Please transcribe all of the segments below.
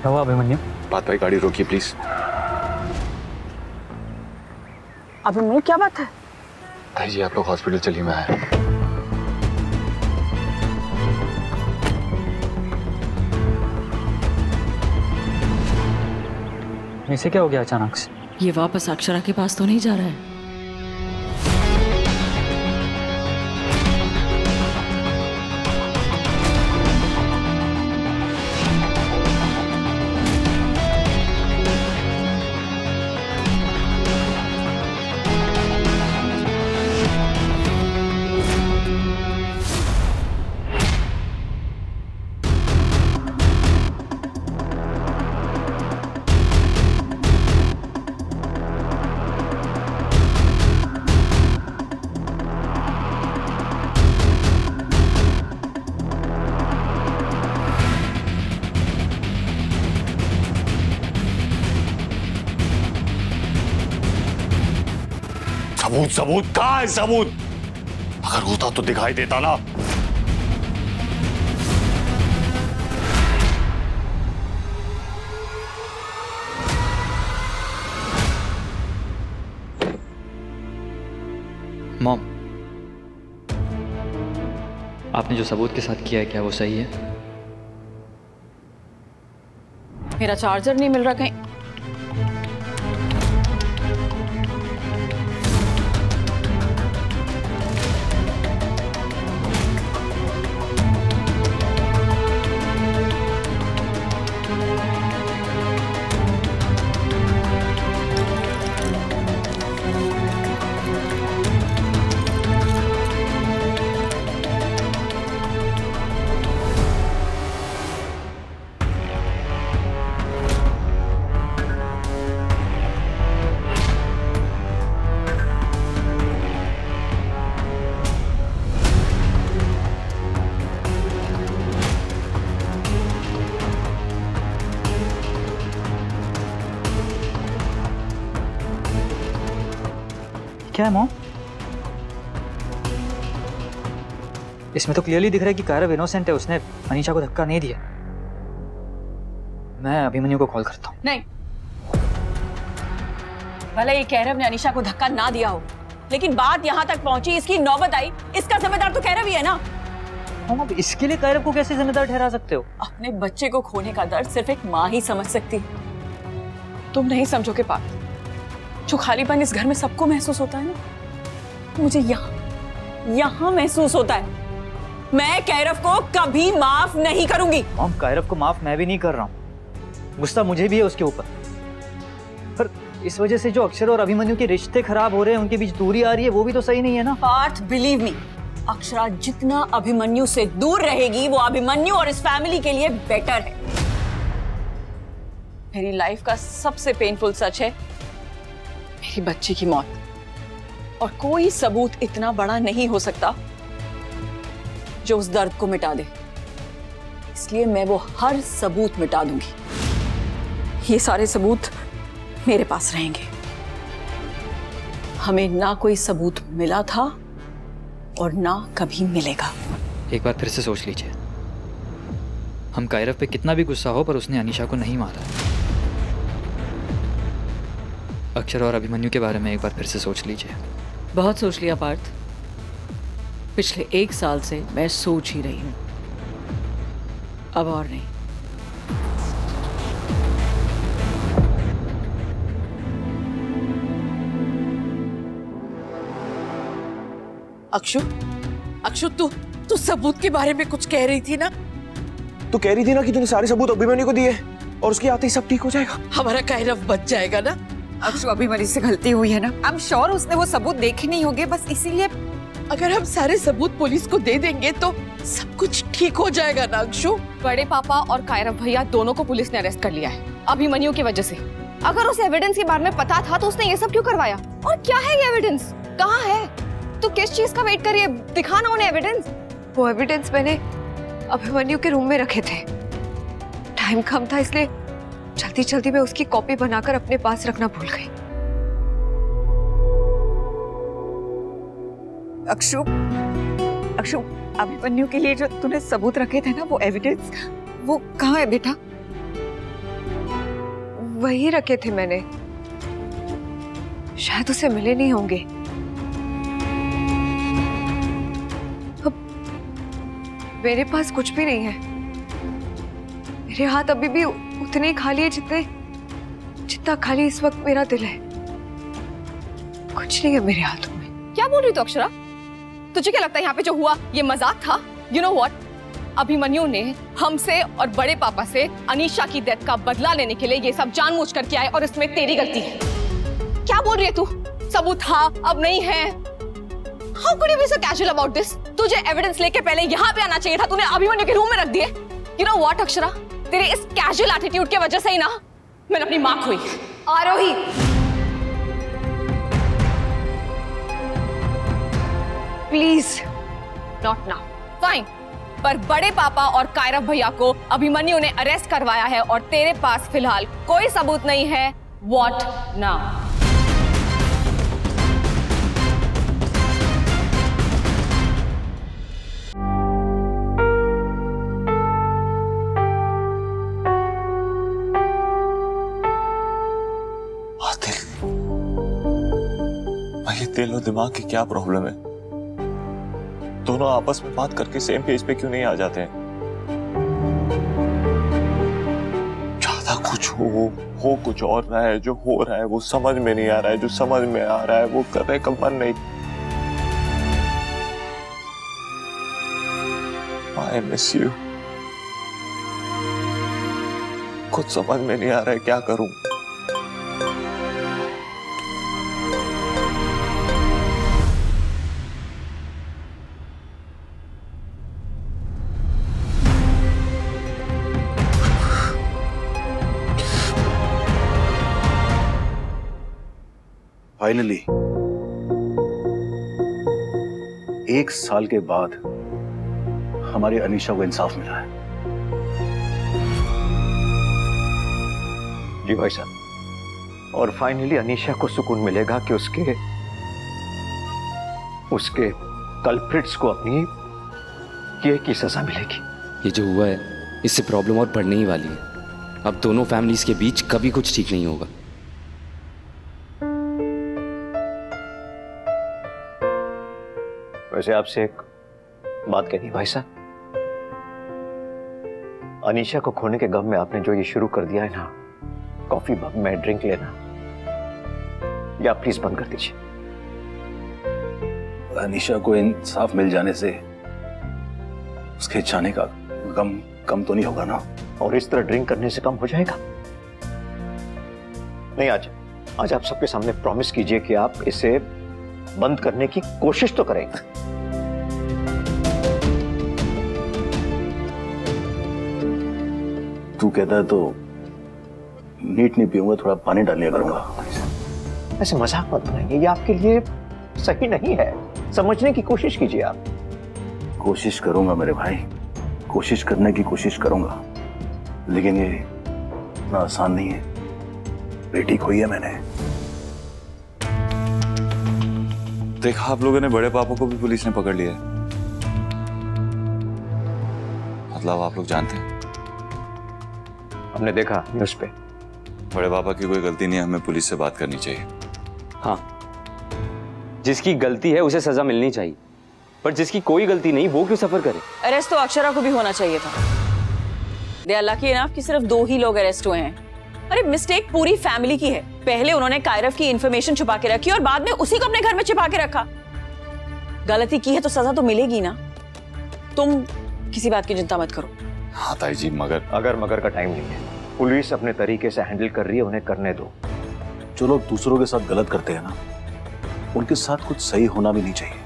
क्या हुआ अभिमन्यु? बात भाई, गाड़ी रोकिए प्लीज। अभिमन्यु क्या बात है? भाई जी आप लोग हॉस्पिटल चलिए, मैं आया। इसे क्या हो गया अचानक से? ये वापस अक्षरा के पास तो नहीं जा रहा है? सबूत सबूत कहाँ है सबूत? अगर होता तो दिखाई देता ना। मॉम, आपने जो सबूत के साथ किया है क्या वो सही है? मेरा चार्जर नहीं मिल रहा कहीं। क्या है मॉम? इसमें तो क्लियरली दिख रहा है कि कायरव इनोसेंट है, उसने अनीशा को धक्का नहीं दिया। मैं अभिमन्यु को कॉल करता हूँ। नहीं, भले ये कैरव ने अनीशा को धक्का ना दिया हो, लेकिन बात यहाँ तक पहुंची, इसकी नौबत आई, इसका जिम्मेदार तो कैरव ही है ना। अब इसके लिए कायरव को कैसे जिम्मेदार ठहरा सकते हो? अपने बच्चे को खोने का दर्द सिर्फ एक माँ ही समझ सकती है। तुम नहीं समझोगे बात। जो खालीपन इस घर में सबको महसूस होता है ना, मुझे यहाँ महसूस होता है। मैं कैरव को कभी माफ नहीं करूंगी। मॉम, कायरव को माफ मैं भी नहीं कर रहा हूँ, गुस्सा मुझे भी है उसके ऊपर। पर इस वजह से जो अक्षर और अभिमन्यु के रिश्ते खराब हो रहे हैं, उनके बीच दूरी आ रही है, वो भी तो सही नहीं है ना। पार्थ, बिलीव मी, अक्षरा जितना अभिमन्यु से दूर रहेगी वो अभिमन्यु और इस फैमिली के लिए बेटर है। मेरी लाइफ का सबसे पेनफुल सच है मेरी बच्ची की मौत, और कोई सबूत इतना बड़ा नहीं हो सकता जो उस दर्द को मिटा दे। इसलिए मैं वो हर सबूत मिटा दूंगी। ये सारे सबूत मेरे पास रहेंगे। हमें ना कोई सबूत मिला था और ना कभी मिलेगा। एक बार फिर से सोच लीजिए, हम कायरव पे कितना भी गुस्सा हो पर उसने अनीशा को नहीं मारा। अक्षर और अभिमन्यु के बारे में एक बार फिर से सोच लीजिए। बहुत सोच लिया पार्थ। पिछले 1 साल से मैं सोच ही रही हूं, अब और नहीं। अक्षु, अक्षु, तू सबूत के बारे में कुछ कह रही थी ना? तू कह रही थी ना कि तूने सारे सबूत अभिमन्यु को दिए और उसके आते ही सब ठीक हो जाएगा। हमारा कायरव बच जाएगा ना? अक्षु, अभिमन्यु से गलती हुई है ना, आई एम श्योर उसने वो सबूत देखे नहीं होंगे, बस इसीलिए। अगर हम सारे सबूत पुलिस को दे देंगे तो सब कुछ ठीक हो जाएगा ना अक्षु? बड़े पापा और कायरव भैया दोनों को पुलिस ने अरेस्ट कर लिया है अभिमन्यु की वजह से। अगर उसे एविडेंस के बारे में पता था तो उसने ये सब क्यों करवाया? और क्या है ये एविडेंस? कहाँ है? तो किस चीज का वेट कर रही है? दिखाना उन्हें एविडेंस। वो एविडेंस मैंने अभिमन्यु के रूम में रखे थे, टाइम कम था इसलिए जल्दी जल्दी में उसकी कॉपी बनाकर अपने पास रखना भूल गई। अक्षु, अक्षु, अभिमन्यु के लिए जो तूने सबूत रखे थे ना, वो एविडेंस, वो कहाँ है बेटा? वही रखे थे मैंने, शायद उसे मिले नहीं होंगे। अब मेरे पास कुछ भी नहीं है। मेरे हाथ अभी भी उतने ही खाली है जितना खाली इस वक्त मेरा दिल है। कुछ नहीं है मेरे हाथों में। क्या बोल रही तू अक्षरा? तुझे क्या लगता है यहाँ पे जो हुआ ये मजाक था? यू नो व्हाट, अभिमन्यु ने हमसे और बड़े पापा से अनीशा की डेथ का बदला लेने के लिए ये सब जानबूझ कर किया है और इसमें तेरी गलती है। क्या बोल रही है तू? सबूत था अब नहीं है। How could you be so casual about this? तुझे एविडेंस लेके पहले यहाँ पे आना चाहिए था, तूने अभिमन्यु के रूम में रख दिए। You know what अक्षरा, तेरे इस कैजुअल एटीट्यूड की वजह से ही ना मैंने अपनी माँ खोई। आरोही, प्लीज नॉट नाउ। फाइन, पर बड़े पापा और कायरव भैया को अभिमन्यु ने अरेस्ट करवाया है और तेरे पास फिलहाल कोई सबूत नहीं है। What now? ये दिल और दिमाग की क्या प्रॉब्लम है? दोनों आपस में बात करके सेम पेज पे क्यों नहीं आ जाते हैं? ज्यादा कुछ हो कुछ और रहा है। जो हो रहा है वो समझ में नहीं आ रहा है, जो समझ में आ रहा है वो करने का मन नहीं। I miss you। कुछ समझ में नहीं आ रहा है, क्या करूं? फाइनली 1 साल के बाद हमारी अनीशा को इंसाफ मिला है। जी भाई साहब, और फाइनली अनीशा को सुकून मिलेगा कि उसके कल्प्रिट्स को अपनी किए की सजा मिलेगी। ये जो हुआ है इससे प्रॉब्लम और बढ़ने ही वाली है। अब दोनों फैमिलीज के बीच कभी कुछ ठीक नहीं होगा। वैसे आपसे एक बात कहनी है भाई साहब, अनीशा को खोने के गम में आपने जो ये शुरू कर दिया है ना, कॉफी में ड्रिंक लेना, ये आप प्लीज बंद कर दीजिए। अनीशा को इंसाफ मिल जाने से उसके जाने का गम कम तो नहीं होगा ना? और इस तरह ड्रिंक करने से कम हो जाएगा? नहीं, आज आप सबके सामने प्रॉमिस कीजिए कि आप इसे बंद करने की कोशिश तो करेंगे। तू कहता है तो नीट नहीं पीऊंगा, थोड़ा पानी डाल लिया करूंगा। ऐसे मजाक मत बनाइए, ये आपके लिए सही नहीं है। समझने की कोशिश कीजिए आप। कोशिश करूंगा मेरे भाई, कोशिश करने की कोशिश करूंगा, लेकिन ये इतना आसान नहीं है। बेटी खोई है मैंने। देखा आप लोगों ने, बड़े पापा को भी पुलिस ने पकड़ लिया है। मतलब आप लोग जानते हैं? हमने देखा न्यूज़ पे। बड़े पापा की कोई गलती नहीं है, हमें पुलिस से बात करनी चाहिए। हाँ, जिसकी गलती है उसे सजा मिलनी चाहिए, पर जिसकी कोई गलती नहीं वो क्यों सफर करे? अरेस्ट तो अक्षरा को भी होना चाहिए था। दे आर लकी इनफ कि सिर्फ 2 ही लोग अरेस्ट हुए हैं। अरे मिस्टेक पूरी फैमिली की है। पहले उन्होंने कायरव की इंफॉर्मेशन छुपा के रखी और बाद में उसी को अपने घर में छुपा के रखा। गलती की है तो सजा तो मिलेगी ना। तुम किसी बात की चिंता मत करो। हाँ ताई जी, मगर का टाइम नहीं है। पुलिस अपने तरीके से हैंडल कर रही है, उन्हें करने दो। जो लोग दूसरों के साथ गलत करते हैं ना, उनके साथ कुछ सही होना भी नहीं चाहिए।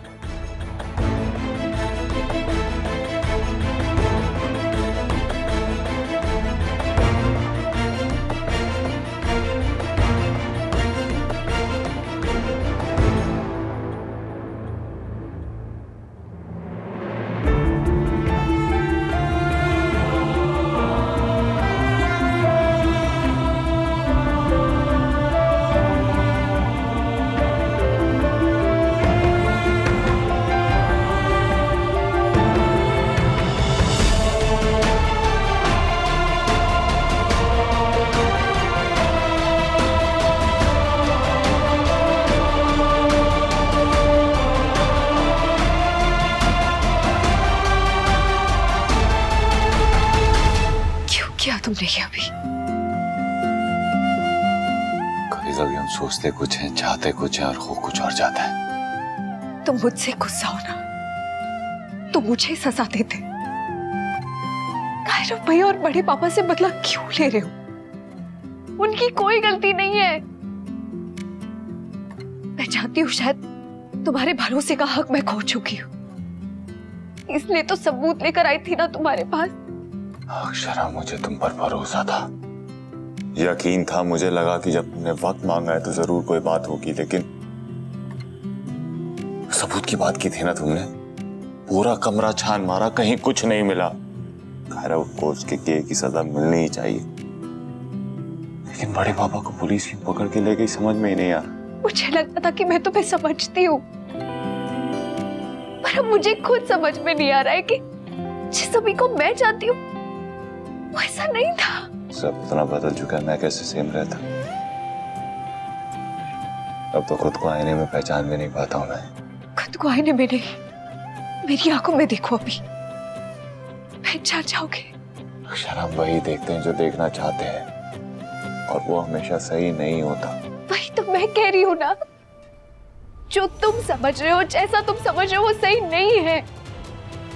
तुमने ये अभी? कभी कभी हम सोचते कुछ हैं, चाहते कुछ है और हो कुछ और जाता है। तुम मुझसे गुस्सा हो ना, तुम मुझे सजा देते। कायरव भैया और बड़े पापा से बदला क्यों ले रहे हो? उनकी कोई गलती नहीं है। मैं जानती हूँ शायद तुम्हारे भरोसे का हक मैं खो चुकी हूँ, इसलिए तो सबूत लेकर आई थी ना तुम्हारे पास। अक्षरा, मुझे तुम पर भरोसा था, यकीन था। मुझे लगा कि जब तुमने वक्त मांगा है तो जरूर कोई बात होगी, लेकिन सबूत की बात की थी ना तुमने। पूरा कमरा छान मारा, कहीं कुछ नहीं मिला। कायरव को उसके किए की सजा मिलनी ही चाहिए, लेकिन बड़े पापा को पुलिस ही पकड़ के ले गई, समझ में ही नहीं आ रहा। मुझे लगता था कि मैं तुम्हें समझती हूँ, पर अब मुझे खुद समझ में नहीं आ रहा है कि जिस सभी को मैं चाहती हूँ वो ऐसा नहीं था। सब इतना बदल चुका है, मैं कैसे सेम रहता। अब तो खुद को आईने में पहचान भी नहीं पाता हूँ मैं। खुद को आईने में नहीं, मेरी आंखों में देखो, अभी पहचान जाओगे। अक्षर, हम वही देखते हैं जो देखना चाहते हैं, और वो हमेशा सही नहीं होता। वही तो मैं कह रही हूँ ना, जो तुम समझ रहे हो, जैसा तुम समझ रहे हो वो सही नहीं है।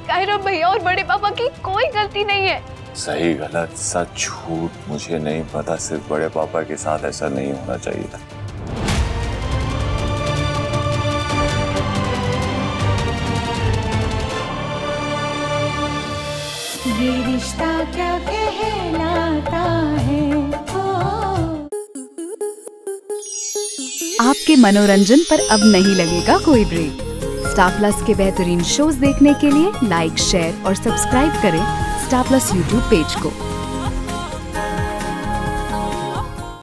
कायरव भैया और बड़े पापा की कोई गलती नहीं है। सही गलत सच झूठ मुझे नहीं पता, सिर्फ बड़े पापा के साथ ऐसा नहीं होना चाहिए था। ये रिश्ता क्या कहलाता है। आपके मनोरंजन पर अब नहीं लगेगा कोई ब्रेक। स्टार प्लस के बेहतरीन शोज देखने के लिए लाइक, शेयर और सब्सक्राइब करें स्टार प्लस यूट्यूब पेज को।